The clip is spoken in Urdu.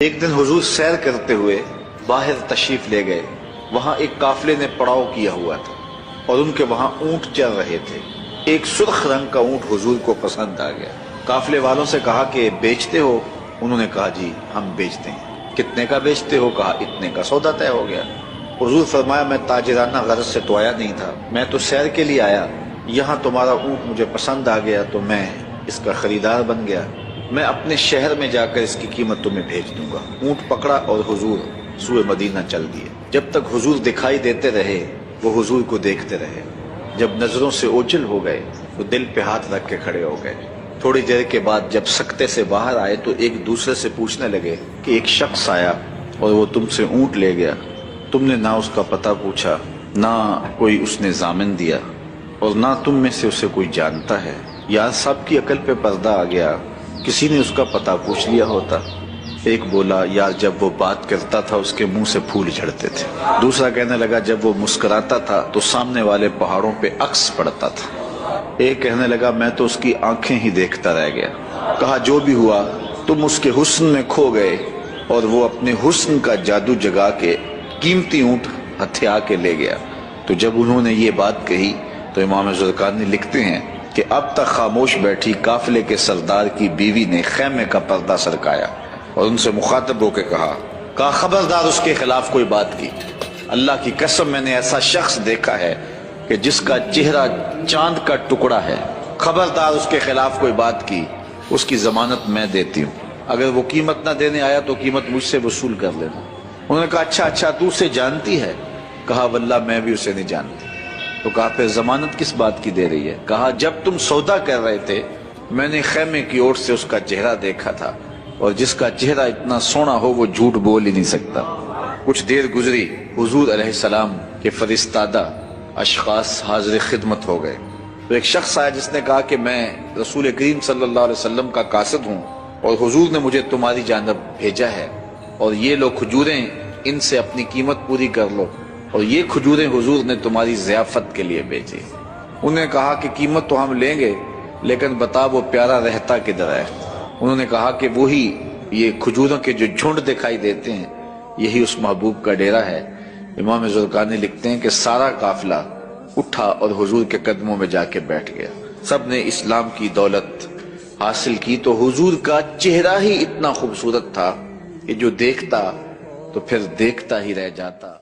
ایک دن حضور سیر کرتے ہوئے باہر تشریف لے گئے. وہاں ایک قافلے نے پڑاؤ کیا ہوا تھا اور ان کے وہاں اونٹ چل رہے تھے. ایک سرخ رنگ کا اونٹ حضور کو پسند آ گیا. قافلے والوں سے کہا کہ بیچتے ہو؟ انہوں نے کہا جی ہم بیچتے ہیں. کتنے کا بیچتے ہو؟ کہا اتنے کا. سودا طے ہو گیا. حضور فرمایا میں تاجرانہ غرض سے تو آیا نہیں تھا، میں تو سیر کے لیے آیا. یہاں تمہارا اونٹ مجھے پسند آ گیا تو میں اس کا خریدار بن گیا. میں اپنے شہر میں جا کر اس کی قیمت تمہیں بھیج دوں گا. اونٹ پکڑا اور حضور سوئے مدینہ چل دیے. جب تک حضور دکھائی دیتے رہے وہ حضور کو دیکھتے رہے. جب نظروں سے اوجھل ہو گئے تو دل پہ ہاتھ رکھ کے کھڑے ہو گئے. تھوڑی دیر کے بعد جب سکتے سے باہر آئے تو ایک دوسرے سے پوچھنے لگے کہ ایک شخص آیا اور وہ تم سے اونٹ لے گیا. تم نے نہ اس کا پتہ پوچھا، نہ کوئی اس نے ضامن دیا، اور نہ تم میں سے اسے کوئی جانتا ہے. یار صاحب کی عقل پہ پردہ آ گیا، کسی نے اس کا پتہ پوچھ لیا ہوتا. ایک بولا یار جب وہ بات کرتا تھا اس کے منہ سے پھول جھڑتے تھے. دوسرا کہنے لگا جب وہ مسکراتا تھا تو سامنے والے پہاڑوں پہ عکس پڑتا تھا. ایک کہنے لگا میں تو اس کی آنکھیں ہی دیکھتا رہ گیا. کہا جو بھی ہوا تم اس کے حسن میں کھو گئے اور وہ اپنے حسن کا جادو جگا کے قیمتی اونٹ ہتھیا کے لے گیا. تو جب انہوں نے یہ بات کہی تو امام زرقانی لکھتے ہیں کہ اب تک خاموش بیٹھی قافلے کے سردار کی بیوی نے خیمے کا پردہ سرکایا اور ان سے مخاطب ہو کے کہا خبردار اس کے خلاف کوئی بات کی. اللہ کی قسم میں نے ایسا شخص دیکھا ہے کہ جس کا چہرہ چاند کا ٹکڑا ہے. خبردار اس کے خلاف کوئی بات کی، اس کی ضمانت میں دیتی ہوں. اگر وہ قیمت نہ دینے آیا تو قیمت مجھ سے وصول کر لینا. انہوں نے کہا اچھا تو اسے جانتی ہے؟ کہا واللہ میں بھی اسے نہیں جانتی. تو کہا پھر ضمانت کس بات کی دے رہی ہے؟ کہا جب تم سودا کر رہے تھے میں نے خیمے کی اوٹ سے اس کا چہرہ دیکھا تھا، اور جس کا چہرہ اتنا سونا ہو وہ جھوٹ بول ہی نہیں سکتا. کچھ دیر گزری، حضور علیہ السلام کے فرستادہ اشخاص حاضر خدمت ہو گئے. تو ایک شخص آیا جس نے کہا کہ میں رسول کریم صلی اللہ علیہ وسلم کا قاصد ہوں اور حضور نے مجھے تمہاری جانب بھیجا ہے، اور یہ لو کھجوریں، ان سے اپنی قیمت پوری کر لو، اور یہ کھجوریں حضور نے تمہاری ضیافت کے لیے بھیجی. انہوں نے کہا کہ قیمت تو ہم لیں گے لیکن بتا وہ پیارا رہتا کدھر ہے؟ انہوں نے کہا کہ وہی یہ کھجوروں کے جو جھنڈ دکھائی دیتے ہیں یہی اس محبوب کا ڈیرہ ہے. امام زرقانی لکھتے ہیں کہ سارا قافلہ اٹھا اور حضور کے قدموں میں جا کے بیٹھ گیا. سب نے اسلام کی دولت حاصل کی. تو حضور کا چہرہ ہی اتنا خوبصورت تھا کہ جو دیکھتا تو پھر دیکھتا ہی رہ جاتا.